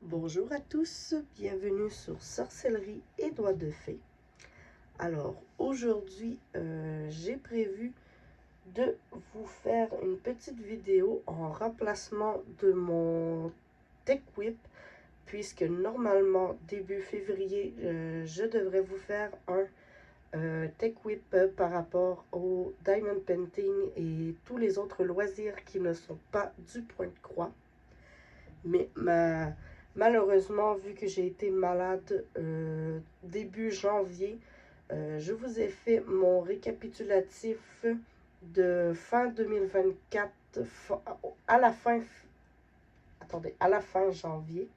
Bonjour à tous, bienvenue sur Sorcellerie et Doigts de Fée. Alors aujourd'hui, j'ai prévu de vous faire une petite vidéo en remplacement de mon Tech Whip, puisque normalement début février, je devrais vous faire un Tech Whip par rapport au Diamond Painting et tous les autres loisirs qui ne sont pas du point de croix. Mais malheureusement, vu que j'ai été malade début janvier, je vous ai fait mon récapitulatif de fin 2024 à la fin, attendez, à la fin janvier.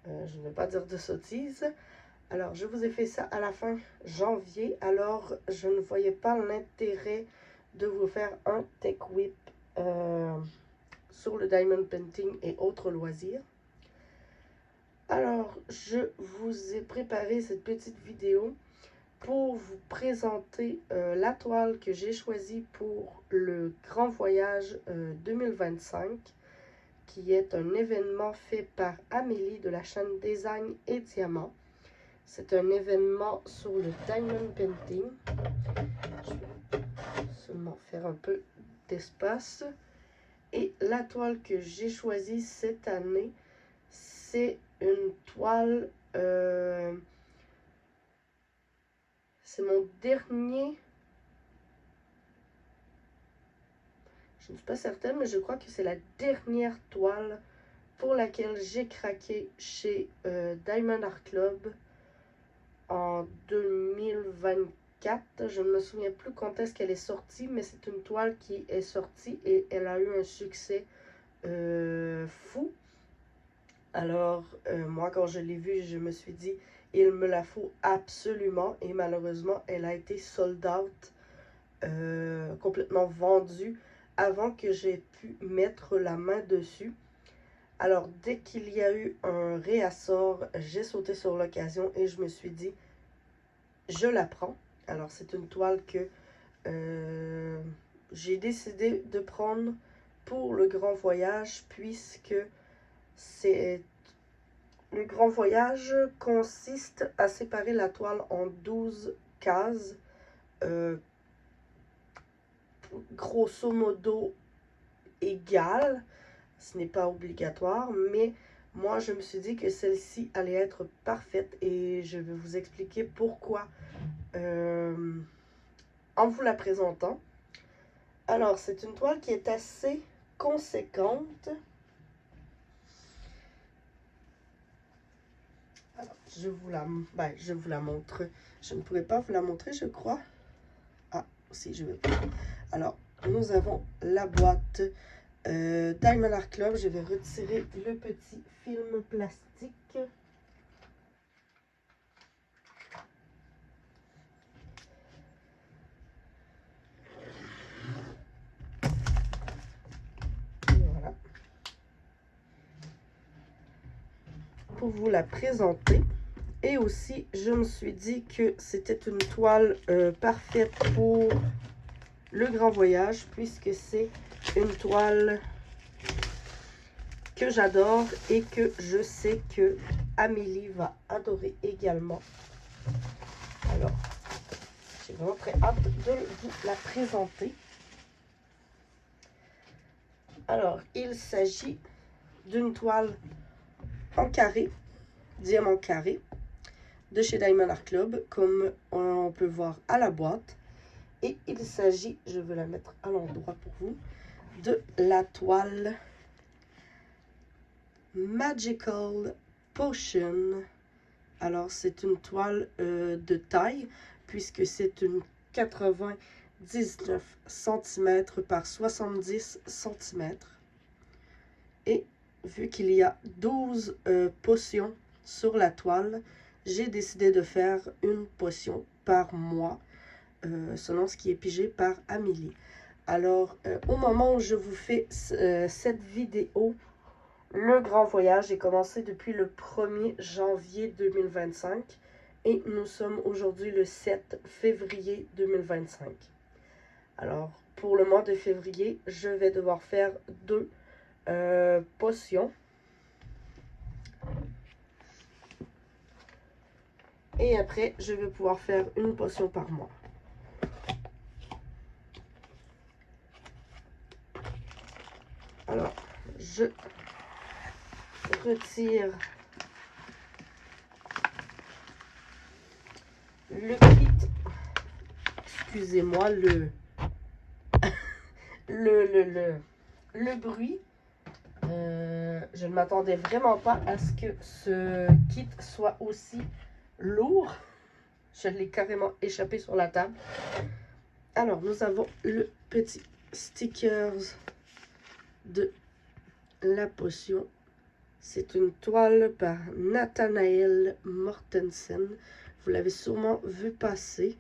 Je ne vais pas dire de sottises. Alors, je vous ai fait ça à la fin janvier. Alors, je ne voyais pas l'intérêt de vous faire un Tech Whip sur le Diamond Painting et autres loisirs. Alors, je vous ai préparé cette petite vidéo pour vous présenter la toile que j'ai choisie pour le Grand Voyage 2025, qui est un événement fait par Amélie de la chaîne Design et Diamant. C'est un événement sur le Diamond Painting. Je vais seulement faire un peu d'espace. Et la toile que j'ai choisie cette année, c'est une toile, c'est mon dernier, je ne suis pas certaine, mais je crois que c'est la dernière toile pour laquelle j'ai craqué chez Diamond Art Club en 2024. Je ne me souviens plus quand est-ce qu'elle est sortie, mais c'est une toile qui est sortie et elle a eu un succès fou. Alors, moi, quand je l'ai vue, je me suis dit, il me la faut absolument. Et malheureusement, elle a été sold out, complètement vendue, avant que j'aie pu mettre la main dessus. Alors, dès qu'il y a eu un réassort, j'ai sauté sur l'occasion et je me suis dit, je la prends. Alors, c'est une toile que j'ai décidé de prendre pour le grand voyage, puisque c'est... Le grand voyage consiste à séparer la toile en 12 cases, grosso modo égales. Ce n'est pas obligatoire, mais moi je me suis dit que celle-ci allait être parfaite et je vais vous expliquer pourquoi en vous la présentant. Alors, c'est une toile qui est assez conséquente. Alors, je vous la montre. Je ne pourrais pas vous la montrer, je crois. Ah, si, je vais pas. Alors, nous avons la boîte Diamond Art Club. Je vais retirer le petit film plastique. Voilà. Pour vous la présenter. Et aussi, je me suis dit que c'était une toile parfaite pour le grand voyage, puisque c'est une toile que j'adore et que je sais que Amélie va adorer également. Alors, j'ai vraiment très hâte de vous la présenter. Alors, il s'agit d'une toile en carré, diamant carré, de chez Diamond Art Club, comme on peut voir à la boîte. Et il s'agit, je vais la mettre à l'endroit pour vous, de la toile Magical Potion. Alors, c'est une toile de taille, puisque c'est une 99 cm par 70 cm. Et vu qu'il y a 12 potions sur la toile, j'ai décidé de faire une potion par mois, selon ce qui est pigé par Amélie. Alors, au moment où je vous fais cette vidéo, le grand voyage est commencé depuis le 1er janvier 2025 et nous sommes aujourd'hui le 7 février 2025. Alors, pour le mois de février, je vais devoir faire 2 potions. Et après, je vais pouvoir faire une potion par mois. Alors, je retire le kit. Excusez-moi le bruit. Je ne m'attendais vraiment pas à ce que ce kit soit aussi lourd. Je l'ai carrément échappé sur la table. Alors, nous avons le petit stickers de la potion. C'est une toile par Nathanael Mortensen. Vous l'avez sûrement vu passer.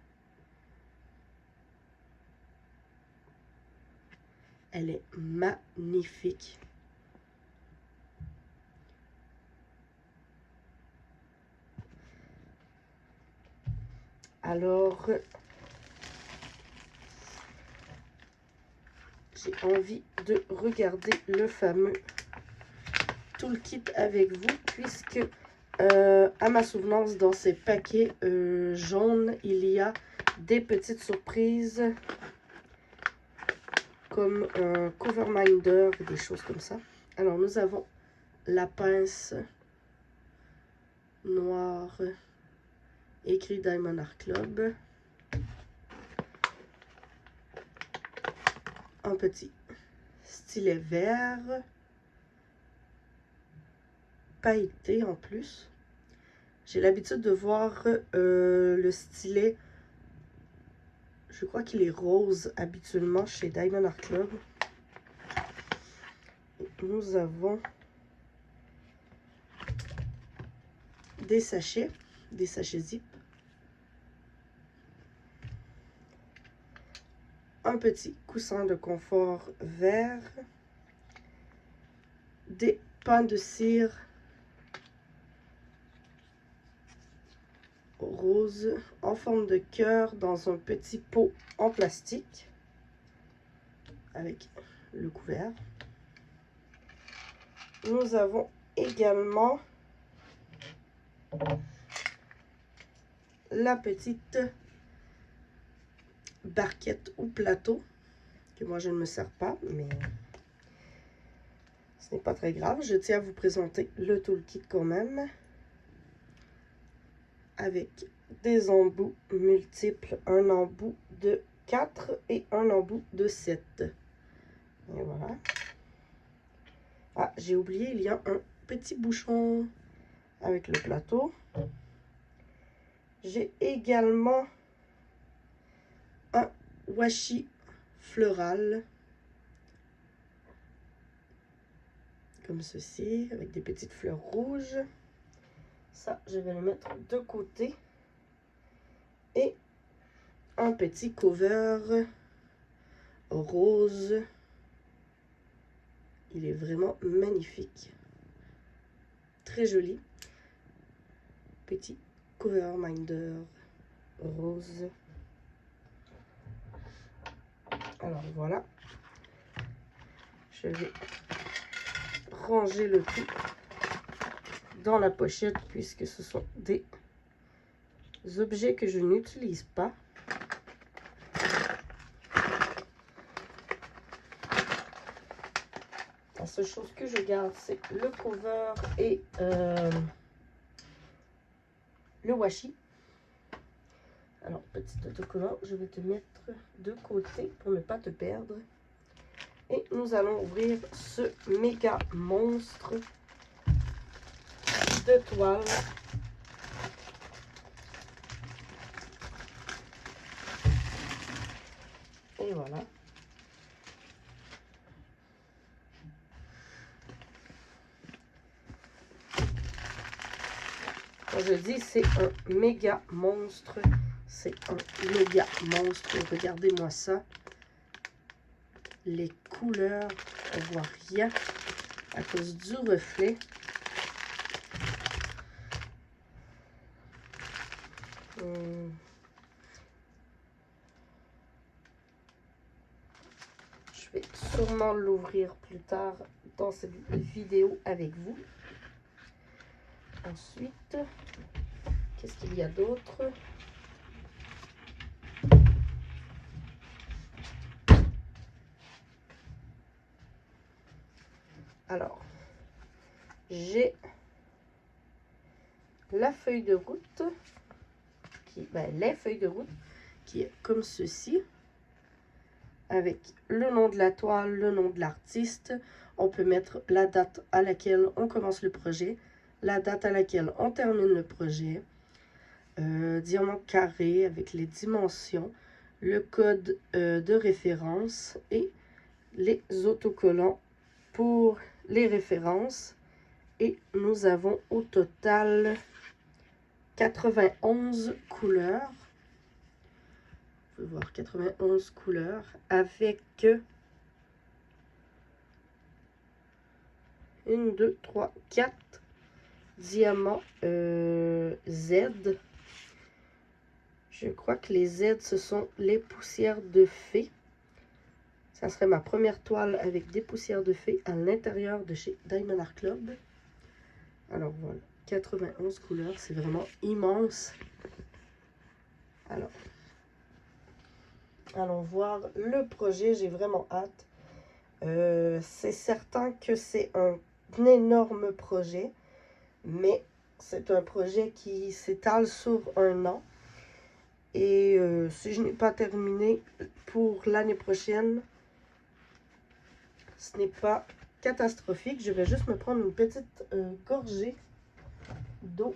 Elle est magnifique. Alors, j'ai envie de regarder le fameux toolkit avec vous, puisque à ma souvenance, dans ces paquets jaunes, il y a des petites surprises comme un cover minder, des choses comme ça. Alors, nous avons la pince noire écrit Diamond Art Club. Un petit stylet vert, pailleté en plus. J'ai l'habitude de voir le stylet, je crois qu'il est rose habituellement chez Diamond Art Club. Nous avons des sachets zip. Un petit coussin de confort vert. Des pains de cire rose en forme de cœur dans un petit pot en plastique avec le couvert. Nous avons également la petite barquette ou plateau que moi je ne me sers pas, mais ce n'est pas très grave. Je tiens à vous présenter le toolkit quand même, avec des embouts multiples, un embout de 4 et un embout de 7. Et voilà. Ah, j'ai oublié, il y a un petit bouchon avec le plateau. J'ai également un washi floral, comme ceci, avec des petites fleurs rouges. Ça, je vais le mettre de côté. Et un petit cover rose. Il est vraiment magnifique. Très joli. Petit cover minder rose. Alors voilà. Je vais ranger le tout dans la pochette puisque ce sont des objets que je n'utilise pas. La seule chose que je garde, c'est le cover et le washi. Alors, petit autocollant, je vais te mettre de côté pour ne pas te perdre. Et nous allons ouvrir ce méga monstre de toile. Et voilà. Quand je dis c'est un méga monstre, c'est un méga monstre. Regardez-moi ça. Les couleurs, on voit rien à cause du reflet. Je vais sûrement l'ouvrir plus tard dans cette vidéo avec vous. Ensuite, Qu'est-ce qu'il y a d'autre? Alors, j'ai la feuille de route, les feuilles de route, qui est comme ceci, avec le nom de la toile, le nom de l'artiste. On peut mettre la date à laquelle on commence le projet, la date à laquelle on termine le projet, diamant carré avec les dimensions, le code de référence et les autocollants pour les références. Et nous avons au total 91 couleurs. Vous pouvez voir 91 couleurs avec 1, 2, 3, 4 diamants Z. Je crois que les Z, ce sont les poussières de fée. Ça serait ma première toile avec des poussières de fée à l'intérieur de chez Diamond Art Club. Alors voilà, 91 couleurs, c'est vraiment immense. Alors, allons voir le projet, j'ai vraiment hâte. C'est certain que c'est un énorme projet, mais c'est un projet qui s'étale sur un an. Et si je n'ai pas terminé pour l'année prochaine, ce n'est pas catastrophique. Je vais juste me prendre une petite gorgée d'eau.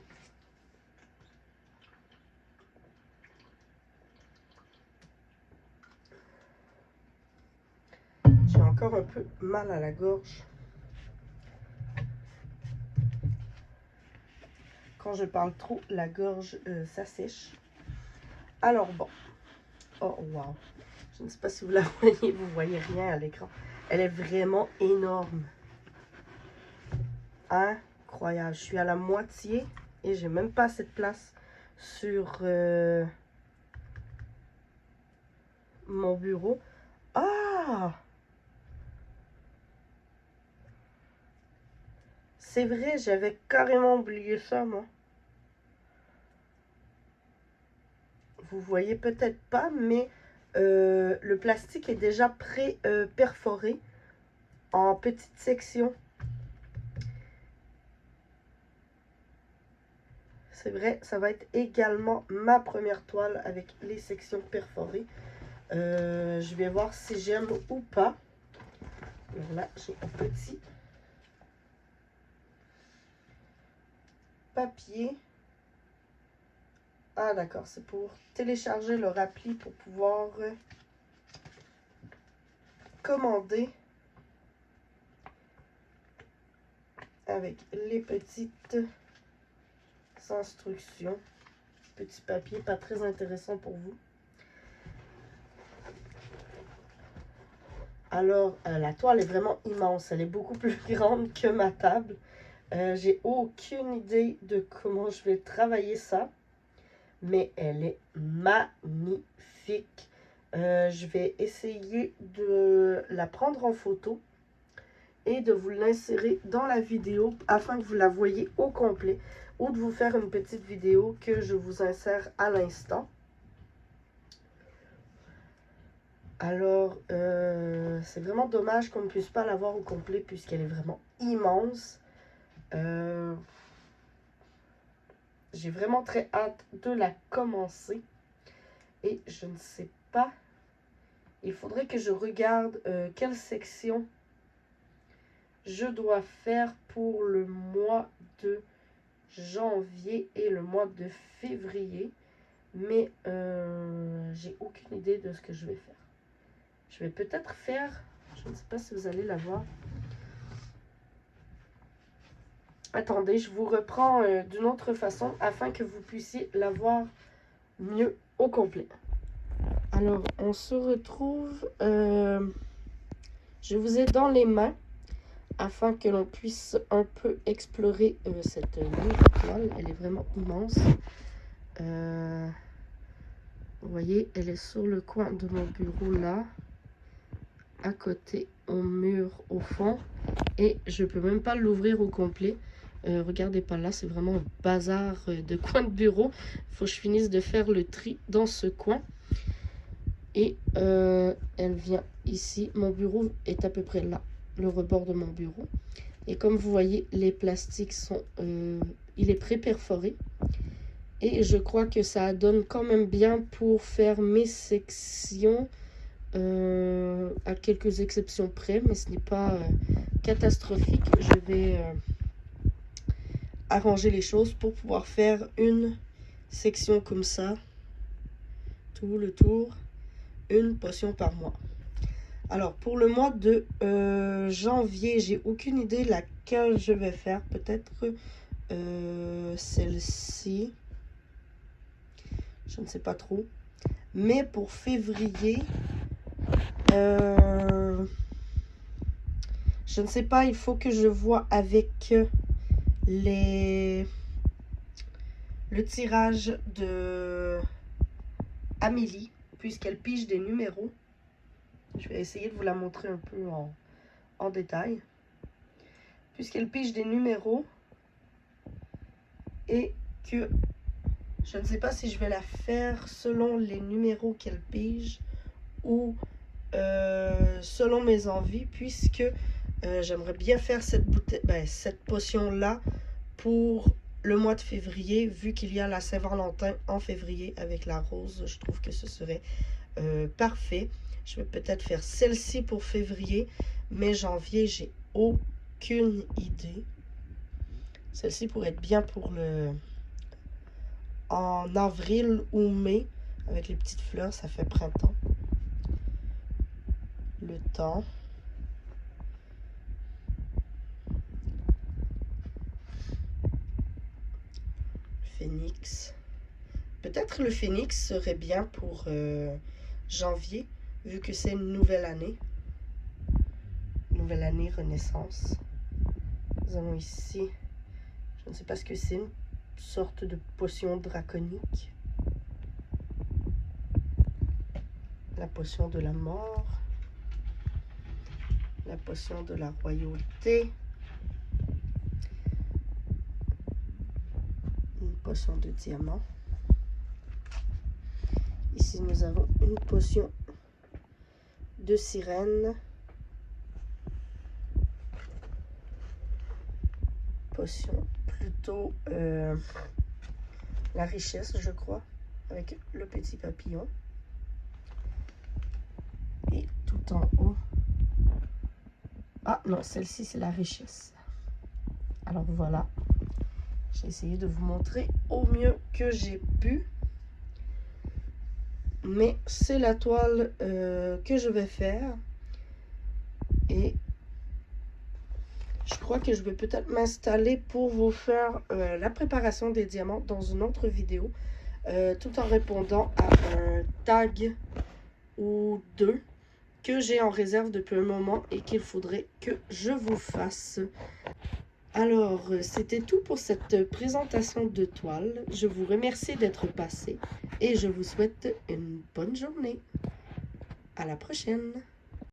J'ai encore un peu mal à la gorge. Quand je parle trop, la gorge s'assèche. Alors bon. Oh wow. Je ne sais pas si vous la voyez, vous voyez rien à l'écran. Elle est vraiment énorme. Incroyable. Je suis à la moitié et j'ai même pas assez de place sur mon bureau. Ah! C'est vrai, j'avais carrément oublié ça, moi. Vous voyez peut-être pas, mais le plastique est déjà pré-perforé en petites sections. C'est vrai, ça va être également ma première toile avec les sections perforées. Je vais voir si j'aime ou pas. Alors là, j'ai un petit papier. Ah d'accord, c'est pour télécharger leur appli pour pouvoir commander avec les petites instructions. Petit papier, pas très intéressant pour vous. Alors, la toile est vraiment immense. Elle est beaucoup plus grande que ma table. J'ai aucune idée de comment je vais travailler ça. Mais elle est magnifique. Je vais essayer de la prendre en photo et de vous l'insérer dans la vidéo afin que vous la voyez au complet ou de vous faire une petite vidéo que je vous insère à l'instant. Alors, c'est vraiment dommage qu'on ne puisse pas la voir au complet puisqu'elle est vraiment immense. J'ai vraiment très hâte de la commencer. Et je ne sais pas. Il faudrait que je regarde quelle section je dois faire pour le mois de janvier et le mois de février. Mais j'ai aucune idée de ce que je vais faire. Je vais peut-être faire, je ne sais pas si vous allez la voir. Attendez, je vous reprends d'une autre façon afin que vous puissiez la voir mieux au complet. Alors, on se retrouve, je vous ai dans les mains afin que l'on puisse un peu explorer cette mini-toile. Elle est vraiment immense. Vous voyez, elle est sur le coin de mon bureau là, à côté au mur au fond. Et je peux même pas l'ouvrir au complet Regardez pas là, c'est vraiment un bazar de coin de bureau. Il faut que je finisse de faire le tri dans ce coin. Et elle vient ici. Mon bureau est à peu près là, le rebord de mon bureau. Et comme vous voyez, les plastiques sont... il est pré-perforé. Et je crois que ça donne quand même bien pour faire mes sections, à quelques exceptions près, mais ce n'est pas catastrophique. Je vais arranger les choses pour pouvoir faire une section comme ça, tout le tour, une potion par mois. Alors, pour le mois de janvier, j'ai aucune idée laquelle je vais faire. Peut-être celle-ci. Je ne sais pas trop. Mais pour février, je ne sais pas. Il faut que je vois avec le tirage de Amélie, puisqu'elle pige des numéros. Je vais essayer de vous la montrer un peu en détail. Puisqu'elle pige des numéros et que je ne sais pas si je vais la faire selon les numéros qu'elle pige ou selon mes envies, puisque j'aimerais bien faire cette potion-là pour le mois de février, vu qu'il y a la Saint-Valentin en février avec la rose. Je trouve que ce serait parfait. Je vais peut-être faire celle-ci pour février, mais janvier, j'ai aucune idée. Celle-ci pourrait être bien pour en avril ou mai, avec les petites fleurs, ça fait printemps. Le temps. Phénix. Peut-être le phénix serait bien pour janvier, vu que c'est une nouvelle année. Nouvelle année, renaissance. Nous avons ici, je ne sais pas ce que c'est, une sorte de potion draconique. La potion de la mort. La potion de la royauté. Une potion de diamant. Ici, nous avons une potion de sirène. Potion plutôt la richesse, je crois, avec le petit papillon. Et tout en haut. Ah non, celle-ci, c'est la richesse. Alors voilà. J'ai essayé de vous montrer au mieux que j'ai pu. Mais c'est la toile que je vais faire. Et je crois que je vais peut-être m'installer pour vous faire la préparation des diamants dans une autre vidéo. Tout en répondant à un tag ou deux que j'ai en réserve depuis un moment et qu'il faudrait que je vous fasse. Alors, c'était tout pour cette présentation de toile. Je vous remercie d'être passé et je vous souhaite une bonne journée. À la prochaine!